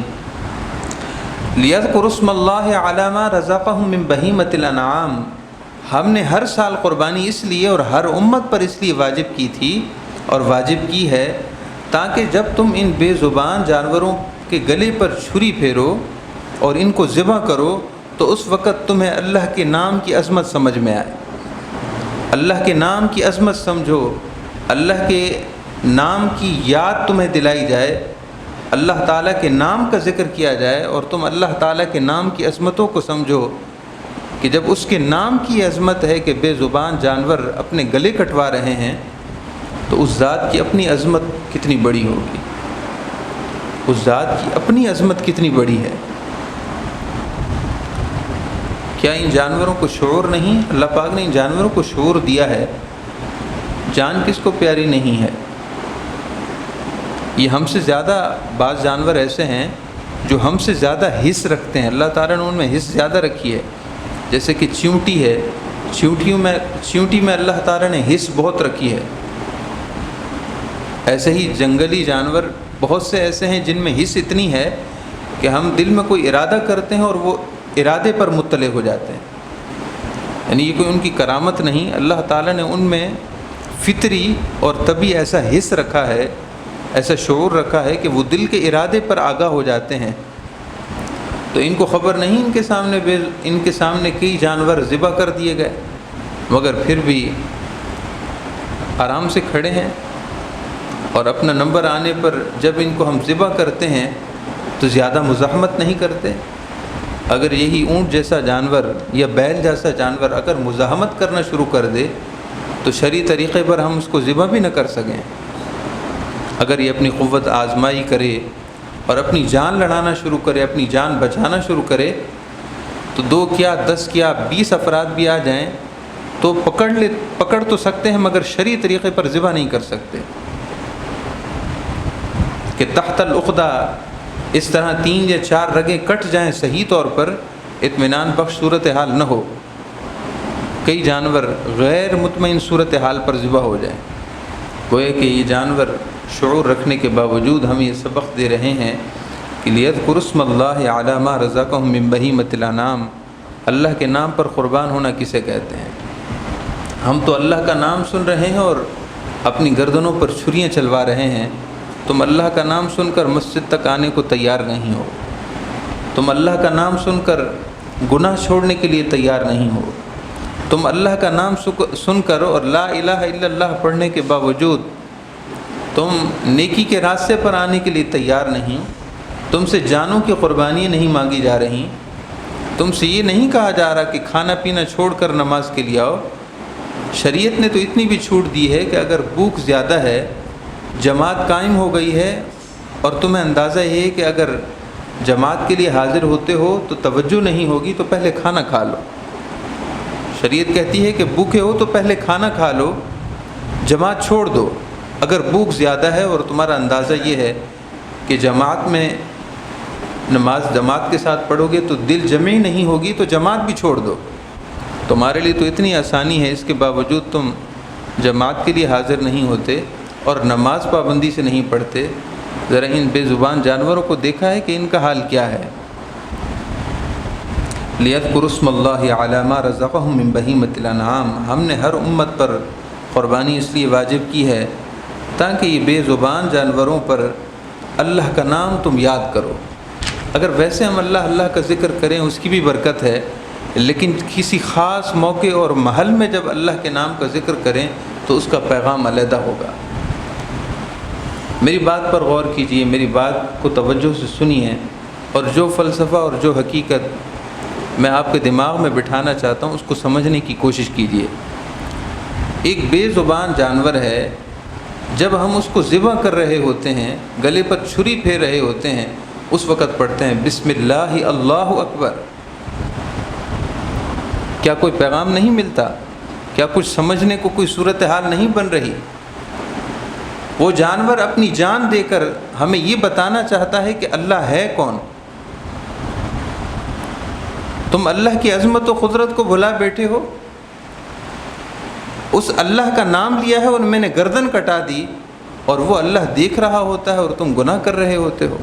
لِيَذْكُرُوا اسْمَ اللَّهِ عَلَىٰ مَا رَزَقَهُم مِّن بَهِيمَةِ الْأَنْعَامِ۔ ہم نے ہر سال قربانی اس لیے اور ہر امت پر اس لیے واجب کی تھی اور واجب کی ہے تاکہ جب تم ان بے زبان جانوروں کے گلے پر چھری پھیرو اور ان کو ذبح کرو تو اس وقت تمہیں اللہ کے نام کی عظمت سمجھ میں آئے۔ اللہ کے نام کی عظمت سمجھو، اللہ کے نام کی یاد تمہیں دلائی جائے، اللہ تعالیٰ کے نام کا ذکر کیا جائے، اور تم اللہ تعالیٰ کے نام کی عظمتوں کو سمجھو کہ جب اس کے نام کی عظمت ہے کہ بے زبان جانور اپنے گلے کٹوا رہے ہیں تو اس ذات کی اپنی عظمت کتنی بڑی ہوگی، اس ذات کی اپنی عظمت کتنی بڑی ہے۔ کیا ان جانوروں کو شعور نہیں؟ اللہ پاک نے ان جانوروں کو شعور دیا ہے۔ جان کس کو پیاری نہیں ہے؟ یہ ہم سے زیادہ، بعض جانور ایسے ہیں جو ہم سے زیادہ حس رکھتے ہیں، اللہ تعالیٰ نے ان میں حس زیادہ رکھی ہے۔ جیسے کہ چیونٹی ہے، چیونٹی میں اللہ تعالیٰ نے حس بہت رکھی ہے۔ ایسے ہی جنگلی جانور بہت سے ایسے ہیں جن میں حس اتنی ہے کہ ہم دل میں کوئی ارادہ کرتے ہیں اور وہ ارادے پر مطلع ہو جاتے ہیں، یعنی یہ کوئی ان کی کرامت نہیں، اللہ تعالیٰ نے ان میں فطری اور طبعی ایسا حس رکھا ہے، ایسا شعور رکھا ہے کہ وہ دل کے ارادے پر آگاہ ہو جاتے ہیں۔ تو ان کو خبر نہیں، ان کے سامنے کئی جانور ذبح کر دیے گئے، مگر پھر بھی آرام سے کھڑے ہیں، اور اپنا نمبر آنے پر جب ان کو ہم ذبح کرتے ہیں تو زیادہ مزاحمت نہیں کرتے۔ اگر یہی اونٹ جیسا جانور یا بیل جیسا جانور اگر مزاحمت کرنا شروع کر دے تو شرعی طریقے پر ہم اس کو ذبح بھی نہ کر سکیں۔ اگر یہ اپنی قوت آزمائی کرے اور اپنی جان لڑانا شروع کرے، اپنی جان بچانا شروع کرے، تو 2 کیا 10 کیا 20 افراد بھی آ جائیں تو پکڑ تو سکتے ہیں، مگر شرعی طریقے پر ذبح نہیں کر سکتے کہ تحت العقدہ اس طرح 3 یا 4 رگیں کٹ جائیں صحیح طور پر، اطمینان بخش صورتحال نہ ہو، کئی جانور غیر مطمئن صورتحال پر ذبح ہو جائیں۔ گویا کہ یہ جانور شعور رکھنے کے باوجود ہمیں یہ سبق دے رہے ہیں کہ لِيَذْكُرُوا اسْمَ اللَّهِ عَلَىٰ مَا رَزَقَهُم مِّن بَهِيمَةِ الْأَنْعَامِ۔ اللہ کے نام پر قربان ہونا کسے کہتے ہیں؟ ہم تو اللہ کا نام سن رہے ہیں اور اپنی گردنوں پر چھریاں چلوا رہے ہیں، تم اللہ کا نام سن کر مسجد تک آنے کو تیار نہیں ہو، تم اللہ کا نام سن کر گناہ چھوڑنے کے لیے تیار نہیں ہو، تم اللہ کا نام سن کر اور لا الہ الا اللہ پڑھنے کے باوجود تم نیکی کے راستے پر آنے کے لیے تیار نہیں، تم سے جانوں کی قربانیاں نہیں مانگی جا رہی، تم سے یہ نہیں کہا جا رہا کہ کھانا پینا چھوڑ کر نماز کے لیے آؤ۔ شریعت نے تو اتنی بھی چھوٹ دی ہے کہ اگر بھوک زیادہ ہے، جماعت قائم ہو گئی ہے اور تمہیں اندازہ یہ ہے کہ اگر جماعت کے لیے حاضر ہوتے ہو تو توجہ نہیں ہوگی تو پہلے کھانا کھا لو۔ شریعت کہتی ہے کہ بھوکے ہو تو پہلے کھانا کھا لو، جماعت چھوڑ دو۔ اگر بھوک زیادہ ہے اور تمہارا اندازہ یہ ہے کہ جماعت میں نماز جماعت کے ساتھ پڑھو گے تو دل جمع ہی نہیں ہوگی تو جماعت بھی چھوڑ دو۔ تمہارے لیے تو اتنی آسانی ہے، اس کے باوجود تم جماعت کے لیے حاضر نہیں ہوتے اور نماز پابندی سے نہیں پڑھتے۔ ذرا ان بے زبان جانوروں کو دیکھا ہے کہ ان کا حال کیا ہے۔ لِيَذْكُرُوا اسْمَ اللَّهِ عَلَىٰ مَا رَزَقَهُم مِّن بَهِيمَةِ الْأَنْعَامِ، ہم نے ہر امت پر قربانی اس لیے واجب کی ہے تاکہ یہ بے زبان جانوروں پر اللہ کا نام تم یاد کرو۔ اگر ویسے ہم اللہ کا ذکر کریں اس کی بھی برکت ہے، لیکن کسی خاص موقع اور محل میں جب اللہ کے نام کا ذکر کریں تو اس کا پیغام علیحدہ ہوگا۔ میری بات پر غور کیجئے، میری بات کو توجہ سے سنیے، اور جو فلسفہ اور جو حقیقت میں آپ کے دماغ میں بٹھانا چاہتا ہوں اس کو سمجھنے کی کوشش کیجئے۔ ایک بے زبان جانور ہے، جب ہم اس کو ذبح کر رہے ہوتے ہیں، گلے پر چھری پھیر رہے ہوتے ہیں، اس وقت پڑھتے ہیں بسم اللہ اللہ اکبر۔ کیا کوئی پیغام نہیں ملتا؟ کیا کچھ سمجھنے کو کوئی صورتحال نہیں بن رہی؟ وہ جانور اپنی جان دے کر ہمیں یہ بتانا چاہتا ہے کہ اللہ ہے کون۔ تم اللہ کی عظمت و قدرت کو بھلا بیٹھے ہو۔ اس اللہ کا نام لیا ہے اور میں نے گردن کٹا دی، اور وہ اللہ دیکھ رہا ہوتا ہے اور تم گناہ کر رہے ہوتے ہو۔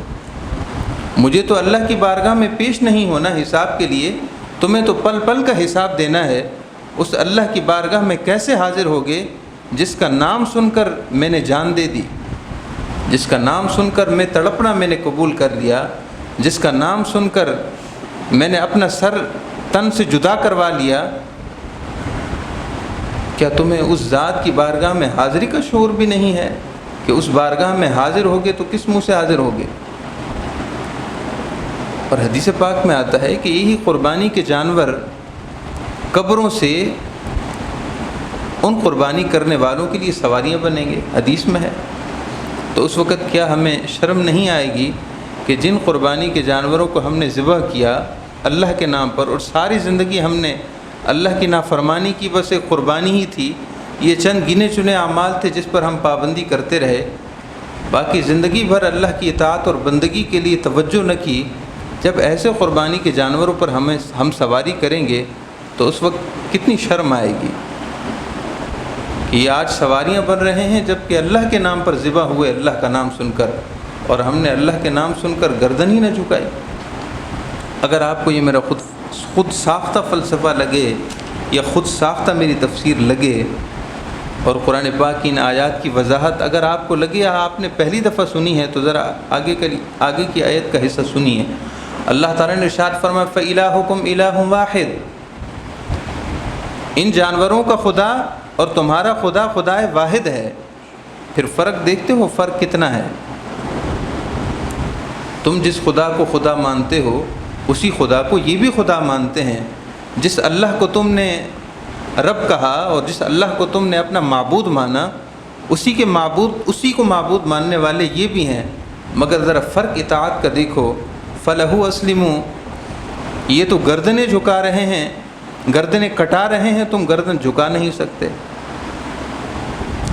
مجھے تو اللہ کی بارگاہ میں پیش نہیں ہونا حساب کے لیے، تمہیں تو پل پل کا حساب دینا ہے۔ اس اللہ کی بارگاہ میں کیسے حاضر ہوگے جس کا نام سن کر میں نے جان دے دی، جس کا نام سن کر میں تڑپنا میں نے قبول کر لیا، جس کا نام سن کر میں نے اپنا سر تن سے جدا کروا لیا۔ کیا تمہیں اس ذات کی بارگاہ میں حاضری کا شعور بھی نہیں ہے کہ اس بارگاہ میں حاضر ہوگے تو کس منہ سے حاضر ہوگے؟ اور حدیث پاک میں آتا ہے کہ یہی قربانی کے جانور قبروں سے ان قربانی کرنے والوں کے لیے سواریاں بنیں گے، حدیث میں ہے۔ تو اس وقت کیا ہمیں شرم نہیں آئے گی کہ جن قربانی کے جانوروں کو ہم نے ذبح کیا اللہ کے نام پر، اور ساری زندگی ہم نے اللہ کی نافرمانی کی بس ایک قربانی ہی تھی، یہ چند گنے چنے اعمال تھے جس پر ہم پابندی کرتے رہے، باقی زندگی بھر اللہ کی اطاعت اور بندگی کے لیے توجہ نہ کی۔ جب ایسے قربانی کے جانوروں پر ہم سواری کریں گے تو اس وقت کتنی شرم آئے گی کہ یہ آج سواریاں بن رہے ہیں جبکہ اللہ کے نام پر ذبح ہوئے اللہ کا نام سن کر، اور ہم نے اللہ کے نام سن کر گردن ہی نہ جھکائی۔ اگر آپ کو یہ میرا خود ساختہ فلسفہ لگے یا خود ساختہ میری تفسیر لگے، اور قرآن پاک کی ان آیات کی وضاحت اگر آپ کو لگے آپ نے پہلی دفعہ سنی ہے، تو ذرا آگے کی آیت کا حصہ سنیے۔ اللہ تعالیٰ نے ارشاد فرمایا فَإِلَٰهُكُمْ إِلَٰهٌ وَاحِدٌ، ان جانوروں کا خدا اور تمہارا خدا خدائے واحد ہے۔ پھر فرق دیکھتے ہو، فرق کتنا ہے؟ تم جس خدا کو خدا مانتے ہو اسی خدا کو یہ بھی خدا مانتے ہیں۔ جس اللہ کو تم نے رب کہا اور جس اللہ کو تم نے اپنا معبود مانا، اسی کو معبود ماننے والے یہ بھی ہیں، مگر ذرا فرق اطاعت کا دیکھو۔ فَلَهُ أَسْلِمُوا، یہ تو گردنیں جھکا رہے ہیں، گردنیں کٹا رہے ہیں، تم گردن جھکا نہیں سکتے۔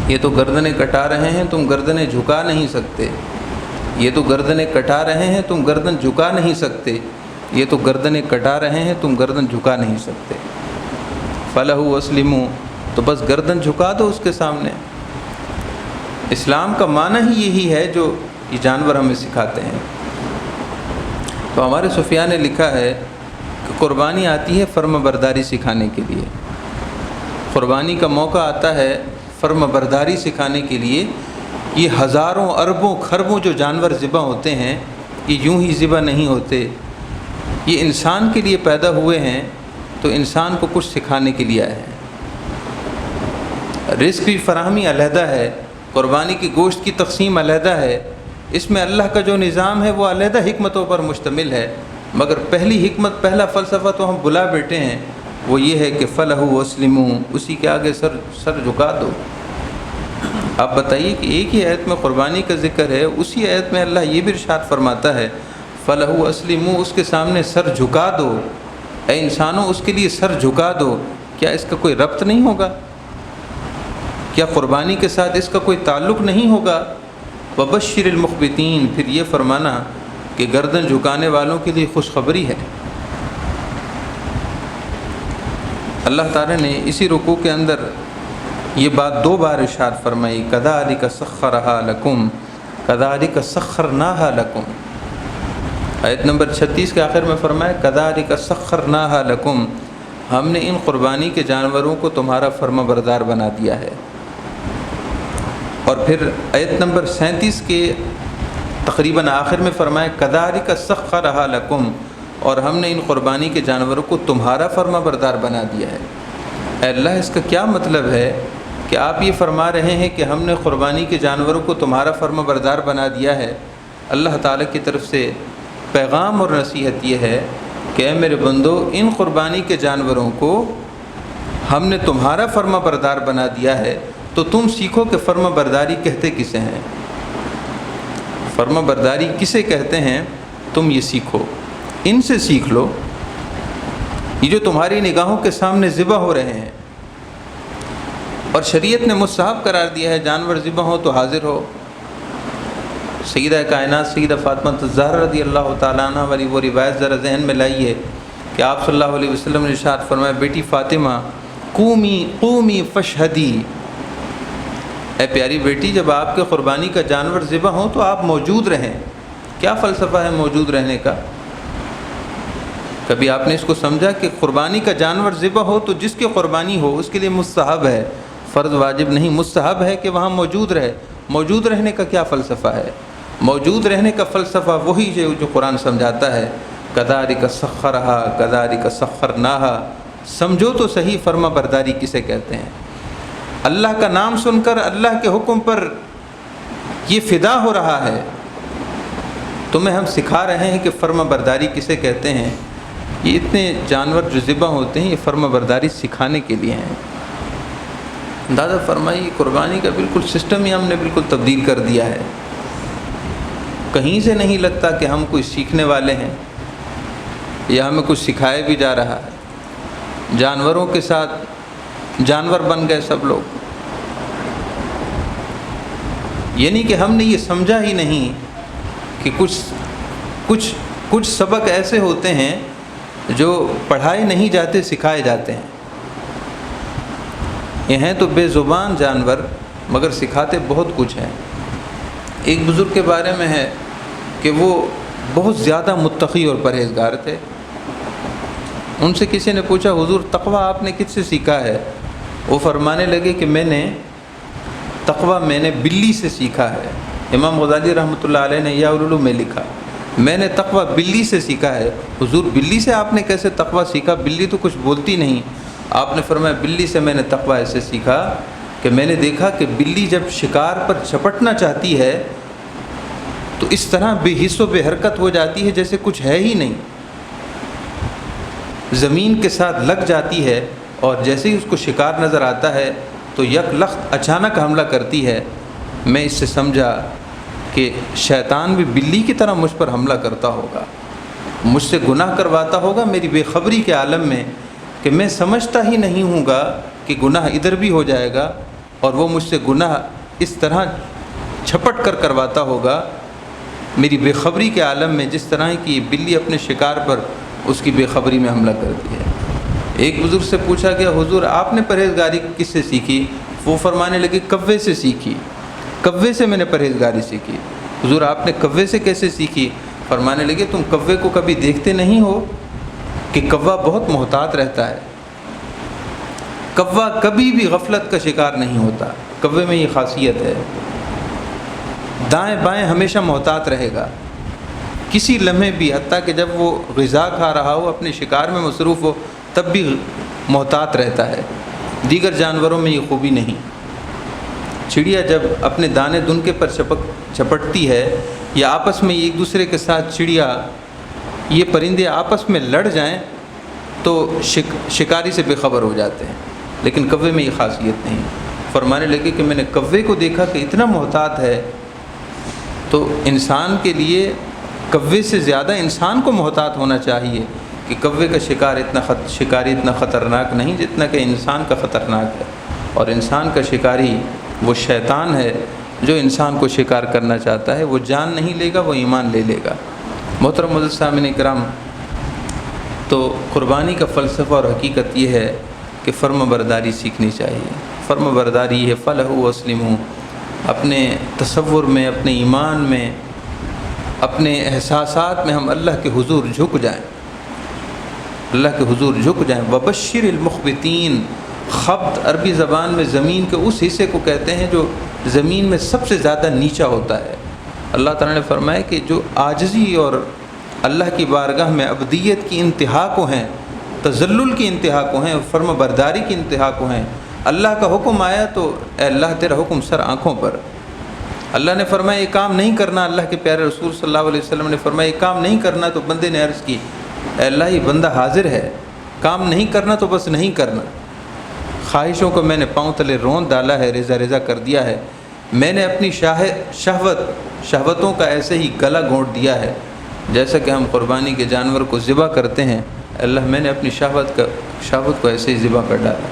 یہ تو گردنیں کٹا رہے ہیں، تم گردنیں جھکا نہیں سکتے۔ یہ تو گردنیں کٹا رہے ہیں، تم گردن جھکا نہیں سکتے۔ یہ تو گردنیں کٹا رہے ہیں، تم گردن جھکا نہیں سکتے۔ فَلَهُ أَسْلِمُوا، تو بس گردن جھکا دو اس کے سامنے۔ اسلام کا معنی ہی یہی ہے جو یہ جانور ہمیں سکھاتے ہیں۔ تو ہمارے صوفیاء نے لکھا ہے کہ قربانی آتی ہے فرما برداری سکھانے کے لیے، قربانی کا موقع آتا ہے فرما برداری سکھانے کے لیے۔ یہ ہزاروں اربوں خربوں جو جانور ذبح ہوتے ہیں یہ یوں ہی ذبح نہیں ہوتے، یہ انسان کے لیے پیدا ہوئے ہیں، تو انسان کو کچھ سکھانے کے لیے آئے ہیں۔ رزق کی فراہمی علیحدہ ہے، قربانی کی گوشت کی تقسیم علیحدہ ہے، اس میں اللہ کا جو نظام ہے وہ علیحدہ حکمتوں پر مشتمل ہے، مگر پہلی حکمت، پہلا فلسفہ تو ہم بلا بیٹھے ہیں، وہ یہ ہے کہ فَلَهُ وَاسْلِمُوا، اسی کے آگے سر جھکا دو۔ آپ بتائیے کہ ایک ہی آیت میں قربانی کا ذکر ہے، اسی آیت میں اللہ یہ بھی ارشاد فرماتا ہے فَلَهُ وَاسْلِمُوا، اس کے سامنے سر جھکا دو، اے انسانوں اس کے لیے سر جھکا دو۔ کیا اس کا کوئی ربط نہیں ہوگا؟ کیا قربانی کے ساتھ اس کا کوئی تعلق نہیں ہوگا؟ وَبَشِّرِ الْمُخْبِتِينَ، پھر یہ فرمانا کہ گردن جھکانے والوں کے لیے خوشخبری ہے۔ اللہ تعالیٰ نے اسی رکوع کے اندر یہ بات 2 بار ارشاد فرمائی، كَذَلِكَ سَخَّرَهَا لَكُمْ كَذَلِكَ سَخَّرْنَاهَا لَكُمْ۔ آیت نمبر 36 کے آخر میں فرمایا كَذَلِكَ سَخَّرْنَاهَا لَكُمْ، ہم نے ان قربانی کے جانوروں کو تمہارا فرما بردار بنا دیا ہے۔ اور پھر آیت نمبر 37 کے تقریباً آخر میں فرمایا كَذَلِكَ سَخَّرَهَا لَكُمْ، اور ہم نے ان قربانی کے جانوروں کو تمہارا فرما بردار بنا دیا ہے۔ اے اللہ، اس کا کیا مطلب ہے کہ آپ یہ فرما رہے ہیں کہ ہم نے قربانی کے جانوروں کو تمہارا فرما بردار بنا دیا ہے؟ اللہ تعالیٰ کی طرف سے پیغام اور نصیحت یہ ہے کہ اے میرے بندو، ان قربانی کے جانوروں کو ہم نے تمہارا فرما بردار بنا دیا ہے، تو تم سیکھو کہ فرما برداری کہتے کسے ہیں، فرما برداری کسے کہتے ہیں، تم یہ سیکھو، ان سے سیکھ لو، یہ جو تمہاری نگاہوں کے سامنے ذبح ہو رہے ہیں۔ اور شریعت نے مستحب قرار دیا ہے جانور ذبح ہو تو حاضر ہو۔ سیدہ کائنات سیدہ فاطمہ الزہرا رضی اللہ تعالیٰ عنہ والی وہ روایت ذرا ذہن میں لائیے کہ آپ صلی اللہ علیہ وسلم نے ارشاد فرمایا، بیٹی فاطمہ قومی قومی فشہدی، اے پیاری بیٹی، جب آپ کے قربانی کا جانور ذبح ہو تو آپ موجود رہیں۔ کیا فلسفہ ہے موجود رہنے کا؟ کبھی آپ نے اس کو سمجھا کہ قربانی کا جانور ذبح ہو تو جس کی قربانی ہو اس کے لیے مستحب ہے، فرض واجب نہیں، مستحب ہے کہ وہاں موجود رہے۔ موجود رہنے کا کیا فلسفہ ہے؟ موجود رہنے کا فلسفہ وہی ہے جو قرآن سمجھاتا ہے، كَذَلِكَ سَخَّرَهَا كَذَلِكَ سَخَّرْنَاهَا۔ سمجھو تو صحیح فرما برداری کسے کہتے ہیں۔ اللہ کا نام سن کر اللہ کے حکم پر یہ فدا ہو رہا ہے، تمہیں ہم سکھا رہے ہیں کہ فرما برداری کسے کہتے ہیں۔ یہ اتنے جانور جو ذبح ہوتے ہیں یہ فرما برداری سکھانے کے لیے ہیں۔ اندازہ فرمائیے، قربانی کا بالکل سسٹم ہی ہم نے بالکل تبدیل کر دیا ہے۔ کہیں سے نہیں لگتا کہ ہم کوئی سیکھنے والے ہیں یا ہمیں کچھ سکھایا بھی جا رہا ہے۔ جانوروں کے ساتھ جانور بن گئے سب لوگ، یعنی کہ ہم نے یہ سمجھا ہی نہیں کہ کچھ سبق ایسے ہوتے ہیں جو پڑھائے نہیں جاتے، سکھائے جاتے ہیں۔ یہ ہیں تو بے زبان جانور مگر سکھاتے بہت کچھ ہیں۔ ایک بزرگ کے بارے میں ہے کہ وہ بہت زیادہ متقی اور پرہیزگار تھے۔ ان سے کسی نے پوچھا، حضور تقوی آپ نے کس سے سیکھا ہے؟ وہ فرمانے لگے کہ تقوی میں نے بلی سے سیکھا ہے۔ امام غزالی رحمۃ اللہ علیہ نے احیاء العلوم میں لکھا، میں نے تقوی بلی سے سیکھا ہے۔ حضور بلی سے آپ نے کیسے تقوی سیکھا؟ بلی تو کچھ بولتی نہیں۔ آپ نے فرمایا، بلی سے میں نے تقوی ایسے سیکھا کہ میں نے دیکھا کہ بلی جب شکار پر جھپٹنا چاہتی ہے تو اس طرح بے حس و بے حرکت ہو جاتی ہے جیسے کچھ ہے ہی نہیں، زمین کے ساتھ لگ جاتی ہے، اور جیسے ہی اس کو شکار نظر آتا ہے تو یک لخت اچانک حملہ کرتی ہے۔ میں اس سے سمجھا کہ شیطان بھی بلی کی طرح مجھ پر حملہ کرتا ہوگا، مجھ سے گناہ کرواتا ہوگا میری بے خبری کے عالم میں، کہ میں سمجھتا ہی نہیں ہوں گا کہ گناہ ادھر بھی ہو جائے گا، اور وہ مجھ سے گناہ اس طرح جھپٹ کر کرواتا ہوگا میری بے خبری کے عالم میں، جس طرح کہ بلی اپنے شکار پر اس کی بے خبری میں حملہ کرتی ہے۔ ایک بزرگ سے پوچھا گیا، حضور آپ نے پرہیزگاری کس سے سیکھی؟ وہ فرمانے لگے، کوے سے سیکھی، کوے سے میں نے پرہیزگاری سیکھی۔ حضور آپ نے کوے سے کیسے سیکھی؟ فرمانے لگے، تم کوے کو کبھی دیکھتے نہیں ہو کہ کوا بہت محتاط رہتا ہے، کوا کبھی بھی غفلت کا شکار نہیں ہوتا، کوے میں یہ خاصیت ہے، دائیں بائیں ہمیشہ محتاط رہے گا، کسی لمحے بھی، حتیٰ کہ جب وہ غذا کھا رہا ہو، اپنے شکار میں مصروف ہو، تب بھی محتاط رہتا ہے۔ دیگر جانوروں میں یہ خوبی نہیں۔ چڑیا جب اپنے دانے دن کے پر چپٹتی ہے، یا آپس میں ایک دوسرے کے ساتھ چڑیا یہ پرندے آپس میں لڑ جائیں تو شکاری سے بے خبر ہو جاتے ہیں، لیکن کوے میں یہ خاصیت نہیں۔ فرمانے لگے کہ میں نے کوے کو دیکھا کہ اتنا محتاط ہے، تو انسان کے لیے کوے سے زیادہ انسان کو محتاط ہونا چاہیے کہ کوے کا شکاری اتنا خطرناک نہیں جتنا کہ انسان کا خطرناک ہے، اور انسان کا شکاری وہ شیطان ہے جو انسان کو شکار کرنا چاہتا ہے۔ وہ جان نہیں لے گا، وہ ایمان لے لے گا۔ محترم معزز سامعین کرام، تو قربانی کا فلسفہ اور حقیقت یہ ہے کہ فرما برداری سیکھنی چاہیے۔ فرما برداری ہے فلح واسلموا، اپنے تصور میں، اپنے ایمان میں، اپنے احساسات میں ہم اللہ کے حضور جھک جائیں، اللہ کے حضور جھک جائیں۔ وبشر المخبتین، خبت عربی زبان میں زمین کے اس حصے کو کہتے ہیں جو زمین میں سب سے زیادہ نیچا ہوتا ہے۔ اللہ تعالیٰ نے فرمایا کہ جو عاجزی اور اللہ کی بارگاہ میں عبدیت کی انتہا کو ہیں، تذلل کی انتہا کو ہیں، فرما برداری کی انتہا کو ہیں، اللہ کا حکم آیا تو اے اللہ تیرا حکم سر آنکھوں پر۔ اللہ نے فرمایا یہ کام نہیں کرنا، اللہ کے پیارے رسول صلی اللہ علیہ وسلم نے فرمایا یہ کام نہیں کرنا، تو بندے نے عرض کی اے اللہ یہ بندہ حاضر ہے، کام نہیں کرنا تو بس نہیں کرنا۔ خواہشوں کو میں نے پاؤں تلے رون ڈالا ہے، ریزہ ریزہ کر دیا ہے، میں نے اپنی شہوتوں کا ایسے ہی گلا گھونٹ دیا ہے جیسا کہ ہم قربانی کے جانور کو ذبح کرتے ہیں۔ اللہ میں نے اپنی شہوت کو ایسے ہی ذبح کر ڈالا۔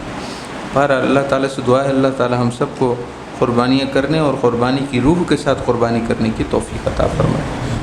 پر اللہ تعالیٰ سے دعا ہے اللہ تعالیٰ ہم سب کو قربانیاں کرنے اور قربانی کی روح کے ساتھ قربانی کرنے کی توفیق عطا فرمائے۔